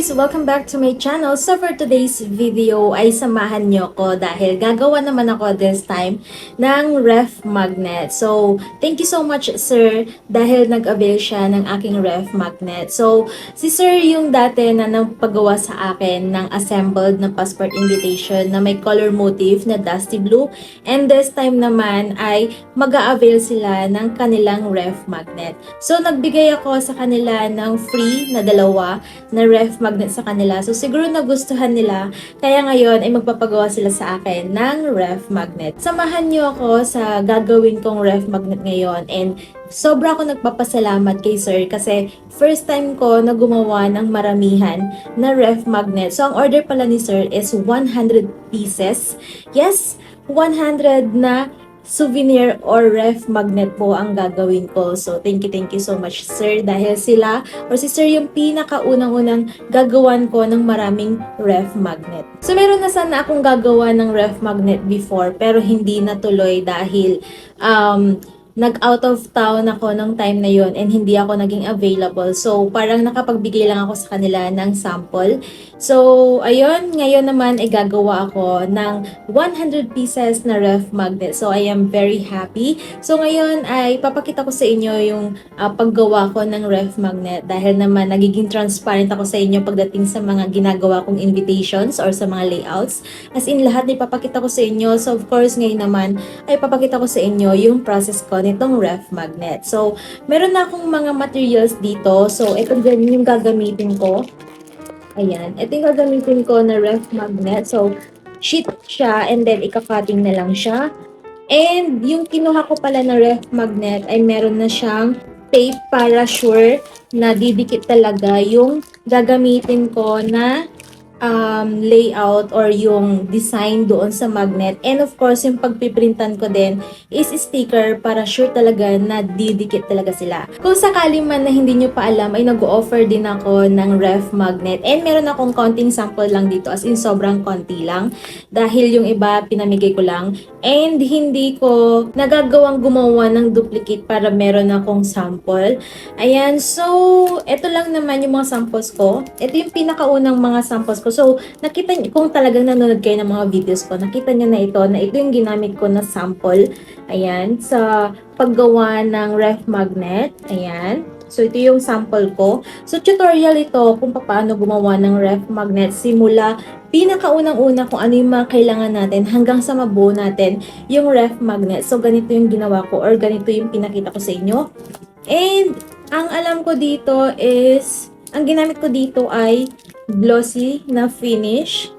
guys! Welcome back to my channel. So for today's video ay samahan nyo ko dahil gagawa naman ako this time ng ref magnet. So thank you so much sir dahil nag-avail siya ng aking ref magnet. So si sir yung dati na nagpagawa sa akin ng assembled na passport invitation na may color motif na dusty blue. And this time naman ay mag-a-avail sila ng kanilang ref magnet. So nagbigay ako sa kanila ng free na dalawa na ref magnet sa kanila. So siguro nagustuhan nila. Kaya ngayon ay magpapagawa sila sa akin ng ref magnet. Samahan niyo ako sa gagawin kong ref magnet ngayon. And sobra ako nagpapasalamat kay sir kasi first time ko na gumawa ng maramihan na ref magnet. So ang order pala ni sir is 100 pieces. Yes, 100 na souvenir or ref magnet po ang gagawin ko. So, thank you so much, sir. Dahil sila, or si sir yung pinakaunang-unang gagawan ko ng maraming ref magnet. So, meron na sana akong gagawa ng ref magnet before, pero hindi natuloy dahil, nag-out of town ako nung time na yon and hindi ako naging available. So, parang nakapagbigay lang ako sa kanila ng sample. So, ayun, ngayon naman ay gagawa ako ng 100 pieces na ref magnet. So, I am very happy. So, ngayon ay papakita ko sa inyo yung paggawa ko ng ref magnet dahil naman nagiging transparent ako sa inyo pagdating sa mga ginagawa kong invitations or sa mga layouts. As in, lahat ay papakita ko sa inyo. So, of course, ngayon naman ay papakita ko sa inyo yung process ko nitong ref magnet. So, meron na akong mga materials dito. So, ito din yung gagamitin ko. Ayan. Ito yung gagamitin ko na ref magnet. So, sheet siya and then ika-cutting na lang siya. And yung kinuha ko pala na ref magnet ay meron na siyang tape para sure na didikit talaga yung gagamitin ko na layout or yung design doon sa magnet. And of course, yung pagpiprintan ko din is sticker para sure talaga na didikit talaga sila. Kung sakali man na hindi nyo pa alam, ay nag-offer din ako ng ref magnet. And meron akong konting sample lang dito, as in sobrang konti lang. Dahil yung iba, pinamigay ko lang. And hindi ko nagagawang gumawa ng duplicate para meron akong sample. Ayan, so ito lang naman yung mga samples ko. Ito yung pinakaunang mga samples ko. So, nakita niyo, kung talagang nanonood kayo ng mga videos ko, nakita niyo na ito yung ginamit ko na sample. Ayan, sa paggawa ng ref magnet. Ayan. So, ito yung sample ko. So, tutorial ito kung paano gumawa ng ref magnet simula pinakaunang-una kung ano yung mga kailangan natin hanggang sa mabuo natin yung ref magnet. So, ganito yung ginawa ko or ganito yung pinakita ko sa inyo. And, ang alam ko dito is, ang ginamit ko dito ay glossy na finish.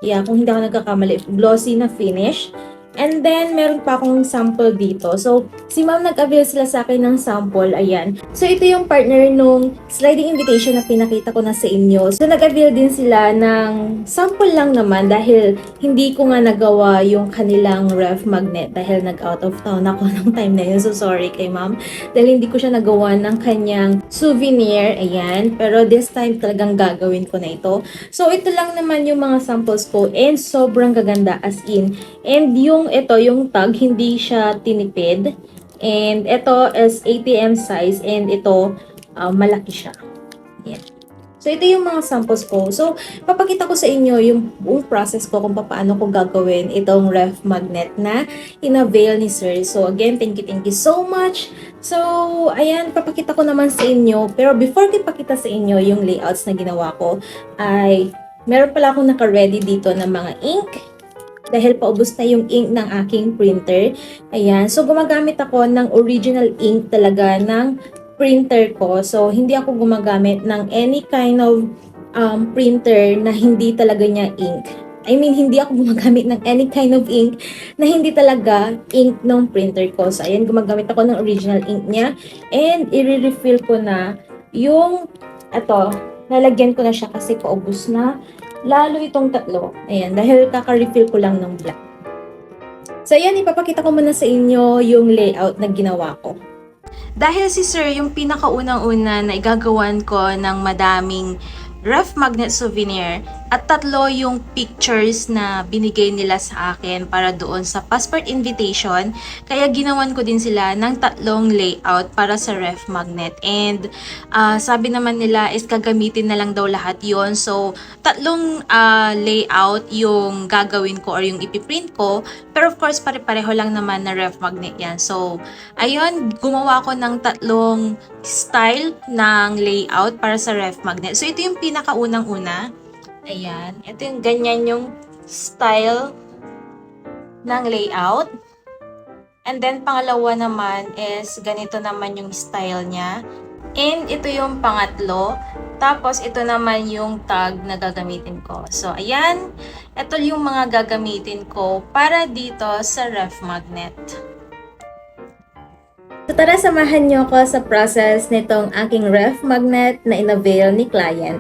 Yeah, kung hindi ako nagkakamali, glossy na finish. And then, meron pa akong sample dito. So, si ma'am nag-avail sila sa akin ng sample. Ayan. So, ito yung partner nung sliding invitation na pinakita ko na sa inyo. So, nag-avail din sila ng sample lang naman dahil hindi ko nga nagawa yung kanilang ref magnet dahil nag-out of town ako ng time na yun. So, sorry kay ma'am. Dahil hindi ko siya nagawa ng kanyang souvenir. Ayan. Pero this time talagang gagawin ko na ito. So, ito lang naman yung mga samples ko and sobrang gaganda as in. And yung tag, hindi siya tinipid. And ito is ATM size and ito malaki siya. Yan. So, ito yung mga samples ko. So, papakita ko sa inyo yung buong process ko kung paano ko gagawin itong ref magnet na in-avail ni sir. So, again, thank you so much. So, ayan, papakita ko naman sa inyo. Pero before ko ipakita sa inyo yung layouts na ginawa ko, ay meron pala akong naka-ready dito ng mga ink. Dahil paubos na yung ink ng aking printer. Ayan. So, gumagamit ako ng original ink talaga ng printer ko. So, hindi ako gumagamit ng any kind of printer na hindi talaga niya ink. I mean, hindi ako gumagamit ng any kind of ink na hindi talaga ink ng printer ko. So, ayan, gumagamit ako ng original ink niya. And, i-refill ko na yung, lalagyan ko na siya kasi paubos na. Lalo itong tatlo. Ayan, dahil kaka-refill ko lang ng black. So, ayan, ipapakita ko muna sa inyo yung layout na ginawa ko. Dahil si sir yung pinakaunang-una na igagawan ko ng madaming ref magnet souvenir At 3 yung pictures na binigay nila sa akin para doon sa passport invitation. Kaya ginawan ko din sila ng 3 layout para sa ref magnet. And sabi naman nila is gagamitin na lang daw lahat yon. So 3 layout yung gagawin ko or yung ipiprint ko. Pero of course pare-pareho lang naman na ref magnet yan. So ayun, gumawa ko ng 3 style ng layout para sa ref magnet. So ito yung pinakaunang-una. Ayan. Ito yung ganyan yung style ng layout. And then, pangalawa naman is ganito naman yung style niya. And ito yung pangatlo. Tapos, ito naman yung tag na gagamitin ko. So, ayan. Ito yung mga gagamitin ko para dito sa ref magnet. So, tara samahan nyo ako sa process nitong aking ref magnet na in-avail ni client.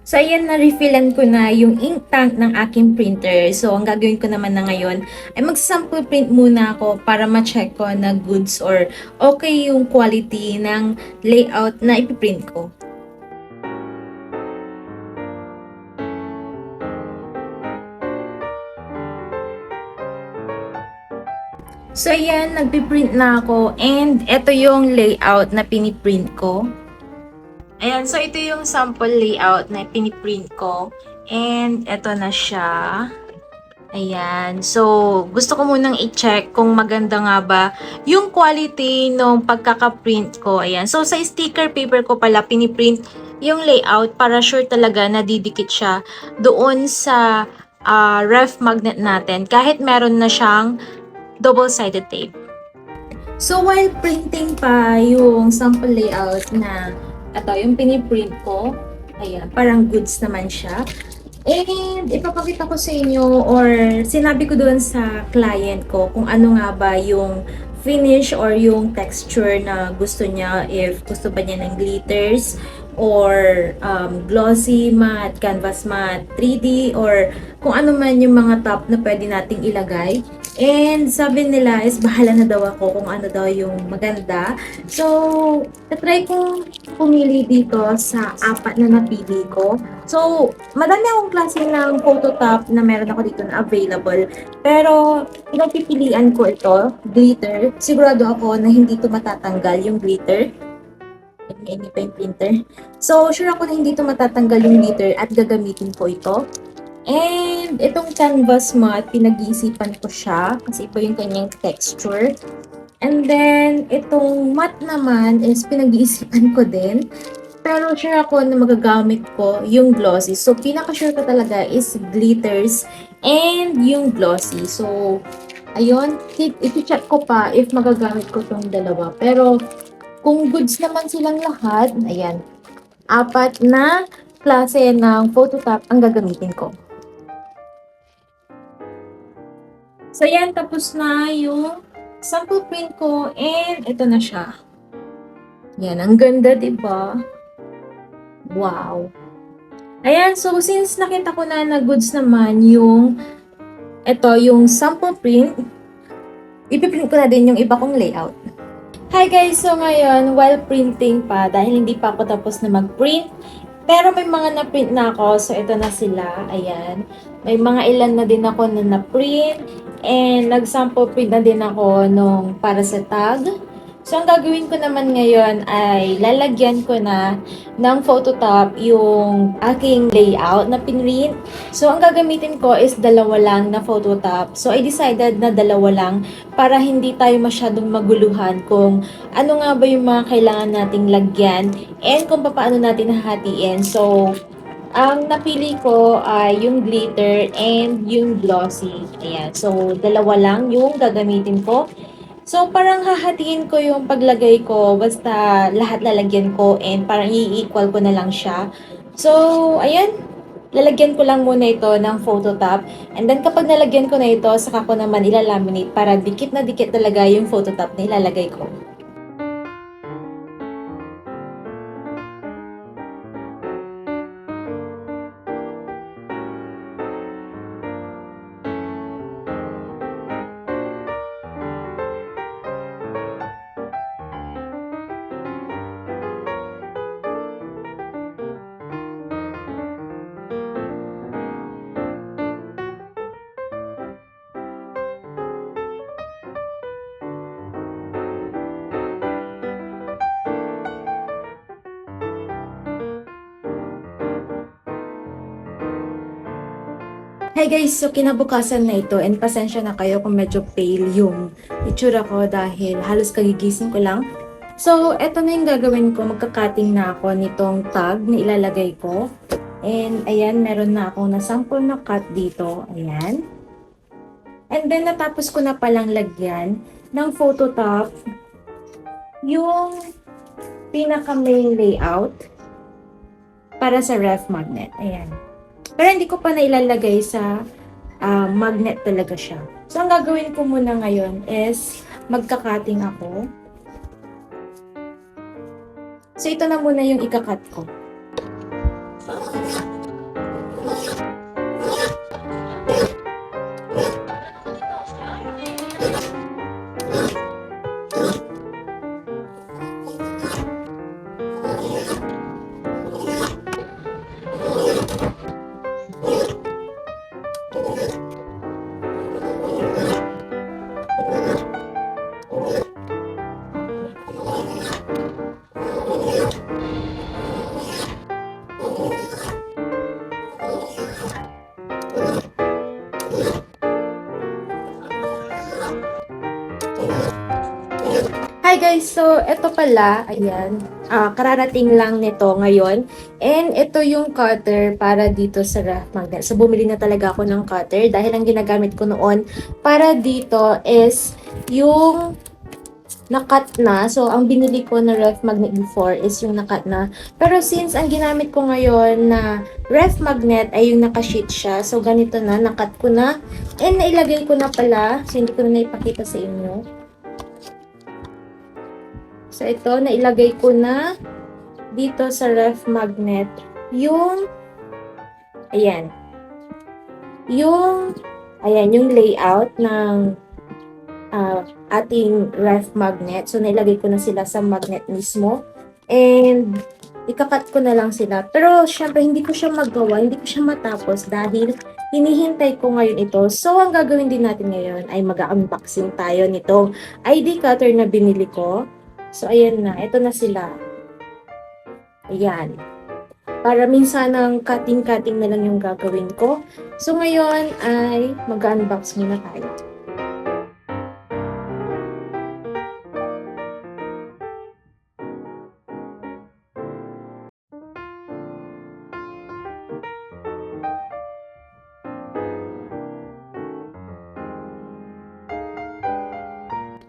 So, ayan, na-refillan ko na yung ink tank ng aking printer. So, ang gagawin ko naman na ngayon ay mag-sample print muna ako para ma-check ko na goods or okay yung quality ng layout na ipiprint ko. So, ayan, nagpiprint na ako and ito yung layout na piniprint ko. Ayan, so ito yung sample layout na piniprint ko. And ito na siya. Ayan. So, gusto ko munang i-check kung maganda nga ba yung quality ng pagkaka-print ko. Ayan. So, sa sticker paper ko pala piniprint yung layout para sure talaga na didikit siya doon sa ref magnet natin kahit meron na siyang double-sided tape. So, while printing pa yung sample layout na ito, yung piniprint ko, ayan, parang goods naman siya. And ipapakita ko sa inyo or sinabi ko doon sa client ko kung ano nga ba yung finish or yung texture na gusto niya, if gusto ba niya ng glitters or glossy matte, canvas matte, 3D or kung ano man yung mga top na pwede nating ilagay. And sabi nila is bahala na daw ako kung ano daw yung maganda. So, natry kong pumili dito sa 4 na napili ko. So, madami akong klase ng photo top na meron ako dito na available. Pero, pinagpipilian ko ito, glitter. Sigurado ako na hindi ito matatanggal yung glitter. Hindi pa yung printer. So, sure ako na hindi ito matatanggal yung glitter at gagamitin ko ito. And itong canvas matte, pinag-iisipan ko siya kasi iba yung kanyang texture. And then, itong matte naman is pinag-iisipan ko din. Pero sure ako na magagamit ko yung glossy. So, pinaka-sure ko talaga is glitters and yung glossy. So, ayun, i-check ko pa if magagamit ko tong dalawa. Pero, kung goods naman silang lahat, ayan, 4 na klase ng photo top ang gagamitin ko. So, yan, tapos na yung sample print ko and ito na siya. Yan, ang ganda, diba? Wow! Ayan, so since nakita ko na goods naman yung yung sample print, ipiprint ko na din yung iba kong layout. Hi guys! So ngayon, while printing pa, dahil hindi pa ako tapos na mag-print, pero may mga na-print na ako, so ito na sila, ayan. May mga ilan na din ako na na-print, and nag-sample print na din ako nung para sa tag. So, ang gagawin ko naman ngayon ay lalagyan ko na ng Photoshop yung aking layout na pinrint. So, ang gagamitin ko is 2 lang na Photoshop. So, I decided na 2 lang para hindi tayo masyadong maguluhan kung ano nga ba yung mga kailangan nating lagyan and kung paano natin hahatiin. So, ang napili ko ay yung glitter and yung glossy. Ayan. So, 2 lang yung gagamitin ko. So, parang hahatiin ko yung paglagay ko, basta lahat lalagyan ko and parang i-equal ko na lang siya. So, ayan, lalagyan ko lang muna ito ng Photoshop. And then, kapag nalagyan ko na ito, saka ko naman ilalaminate para dikit na dikit talaga yung Photoshop na ilalagay ko. Hi guys, so kinabukasan na ito and pasensya na kayo kung medyo pale yung itsura ko dahil halos kagigising ko lang. So, eto na yung gagawin ko. Magka-cutting na ako nitong tag na ilalagay ko. And ayan, meron na akong na-sample na cut dito. Ayan. And then, natapos ko na palang lagyan ng Phototop yung pinaka-main layout para sa ref magnet. Ayan. Pero hindi ko pa nailalagay sa magnet talaga siya. So, ang gagawin ko muna ngayon is magka-cutting ako. So, ito na muna yung ika-cut ko. Hi guys! So, ito pala, ayan, kararating lang nito ngayon. And ito yung cutter para dito sa ref magnet. So, bumili na talaga ako ng cutter dahil ang ginagamit ko noon para dito is yung nakat na. So, ang binili ko na ref magnet before is yung nakat na. Pero since ang ginamit ko ngayon na ref magnet ay yung nakasheet siya. So, ganito na, nakat ko na. And nailagay ko na pala. So, hindi ko na naipakita sa inyo. So, ito, nailagay ko na dito sa ref magnet yung, ayan, yung layout ng ating ref magnet. So, nailagay ko na sila sa magnet mismo. And, ikakat ko na lang sila. Pero, syempre, hindi ko siya magawa, hindi ko siya matapos dahil hinihintay ko ngayon ito. So, ang gagawin din natin ngayon ay mag-unboxing tayo nitong ID cutter na binili ko. So, ayan na. Ito na sila. Ayan. Para minsan ng cutting-cutting na lang yung gagawin ko. So, ngayon ay mag-unbox muna tayo.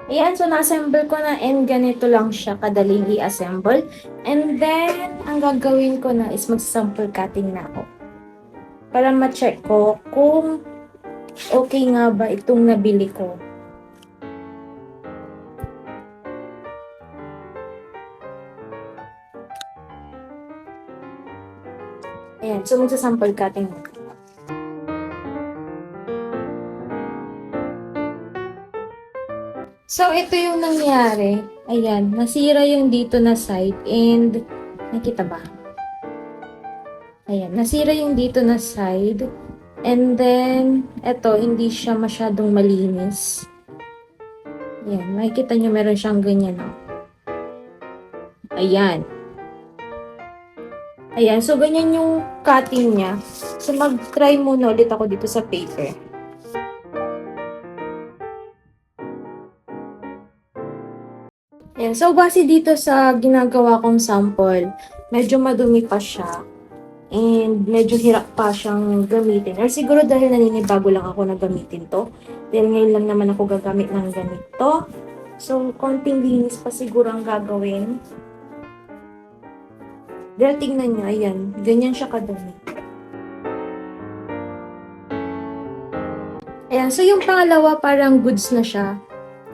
Ayan, so na-assemble ko na and ganito lang siya kadaling i-assemble. And then, ang gagawin ko na is mag-sample cutting na ako. Para ma-check ko kung okay nga ba itong nabili ko. Ayan, so mag-sample cutting na. So, ito yung nangyari. Ayan, nasira yung dito na side and nakita ba? Ayan, nasira yung dito na side and then, eto, hindi siya masyadong malinis. Ayan, makikita nyo meron siyang ganyan, no? Ayan. Ayan, so ganyan yung cutting niya. So, mag-try muna ulit ako dito sa paper. Ayan, so base dito sa ginagawa kong sample, medyo madumi pa siya. And medyo hirap pa siyang gamitin. Or siguro dahil naninibago lang ako na gamitin to. Dahil ngayon lang naman ako gagamit ng ganito. So, konting linis pa siguro ang gagawin. Dahil tingnan nyo, ayan, ganyan siya kadumi. Ayan, so yung pangalawa parang goods na siya.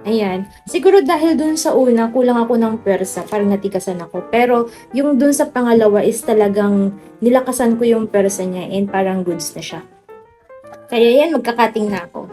Ayan. Siguro dahil dun sa una, kulang ako ng pwersa, parang natikasan ako. Pero yung dun sa pangalawa is talagang nilakasan ko yung pwersa niya and parang goods na siya. Kaya yan, magkakating na ako.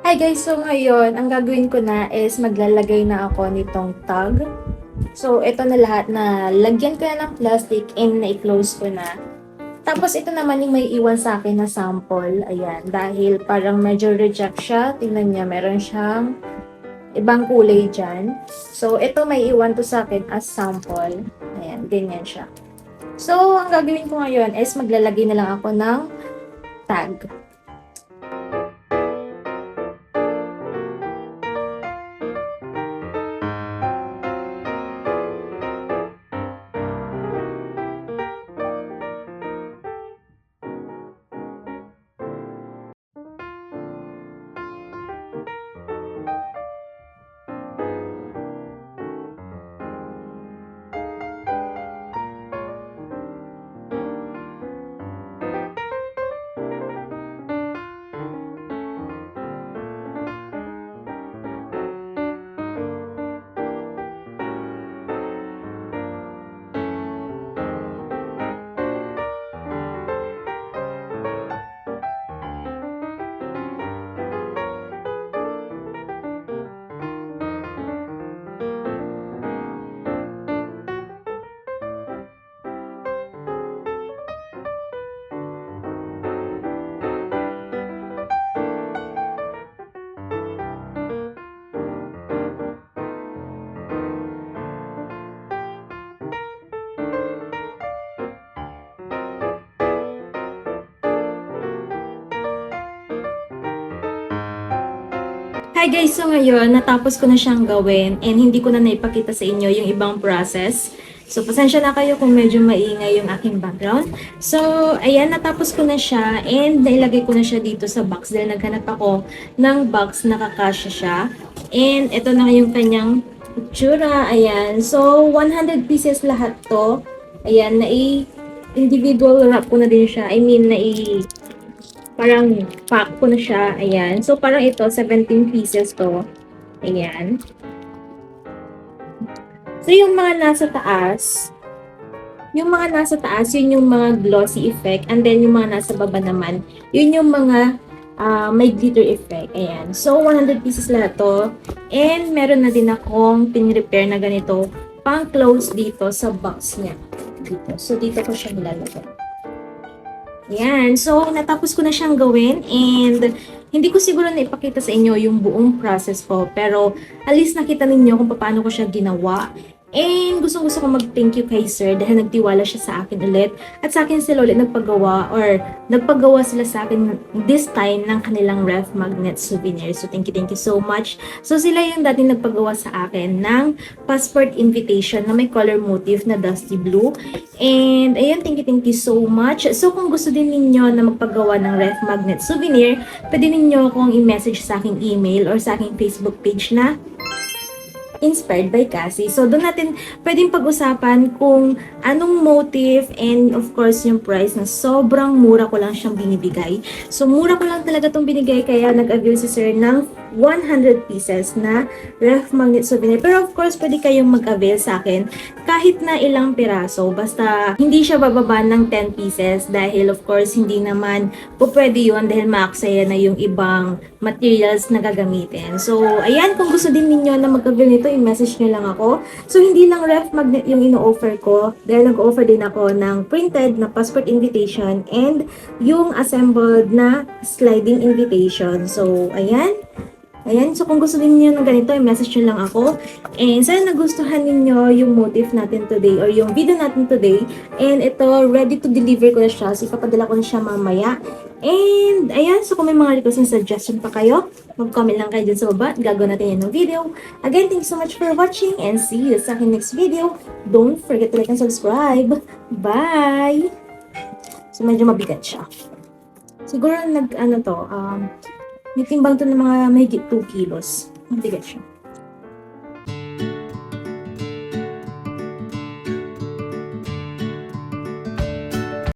Hi guys, so ngayon, ang gagawin ko na is maglalagay na ako nitong tag. So, ito na lahat na lagyan ko na ng plastic and na-close ko na. Tapos, ito naman yung may iwan sa akin na sample. Ayan, dahil parang medyo reject siya. Tingnan niya, meron siyang ibang kulay dyan. So, ito may iwan to sa akin as sample. Ayan, ganyan siya. So, ang gagawin ko ngayon is maglalagay na lang ako ng tag. Hi guys! So ngayon, natapos ko na siyang gawin and hindi ko na naipakita sa inyo yung ibang process. So, pasensya na kayo kung medyo maingay yung aking background. So, ayan, natapos ko na siya and nailagay ko na siya dito sa box dahil naghanap ako ng box na kakasya siya. And ito na yung kanyang itsura. Ayan. So, 100 pieces lahat to. Ayan, individual wrap ko na din siya. I mean, Parang pack ko na siya. Ayan. So, parang ito, 17 pieces to. Ayan. So, yung mga nasa taas, yun yung mga glossy effect. And then, yung mga nasa baba naman, yun yung mga may glitter effect. Ayan. So, 100 pieces lahat to. And, meron na din akong pin-repair na ganito pang close dito sa box niya. Dito. So, dito ko siya nilalagay. Ayan. So, natapos ko na siyang gawin and hindi ko siguro na ipakita sa inyo yung buong process ko. Pero, at least nakita ninyo kung paano ko siya ginawa. And gusto ko mag-thank you kay sir dahil nagtiwala siya sa akin ulit. At sa akin sila ulit nagpagawa sila sa akin this time ng kanilang ref magnet souvenir. So, thank you so much. So, sila yung dating nagpagawa sa akin ng passport invitation na may color motif na dusty blue. And, ayun, thank you so much. So, kung gusto din ninyo na magpagawa ng ref magnet souvenir, pwede ninyo akong i-message sa aking email or sa aking Facebook page na Inspired by Cassie. So, doon natin pwedeng pag-usapan kung anong motive and of course yung price na sobrang mura ko lang siyang binibigay. So, mura ko lang talaga itong binigay kaya nag-avail si sir ng 100 pieces na ref magnet souvenir. Pero of course, pwede kayong mag-avail sa akin kahit na ilang piraso. Basta hindi siya bababa ng 10 pieces dahil of course, hindi naman po pwede yun dahil maaksaya na yung ibang materials na gagamitin. So, ayan, kung gusto din ninyo na mag-avail nito, i-message nyo lang ako. So, hindi lang ref magnet yung ino-offer ko dahil nag-offer din ako ng printed na passport invitation and yung assembled na sliding invitation. So, ayan. Ayan, so kung gusto din niyo ng ganito, i-message nyo lang ako. And sana nagustuhan ninyo yung motif natin today or yung video natin today. And ito, ready to deliver ko na siya. So, ipapadala ko na siya mamaya. And, ayan, so kung may mga request and suggestion pa kayo, mag-comment lang kayo dun sa baba. Gagawin natin yan ng video. Again, thank you so much for watching and see you sa aking next video. Don't forget to like and subscribe. Bye! So, medyo mabigat siya. Siguro may timbang to ng mga mahigit 2 kilos. Mabigat siya.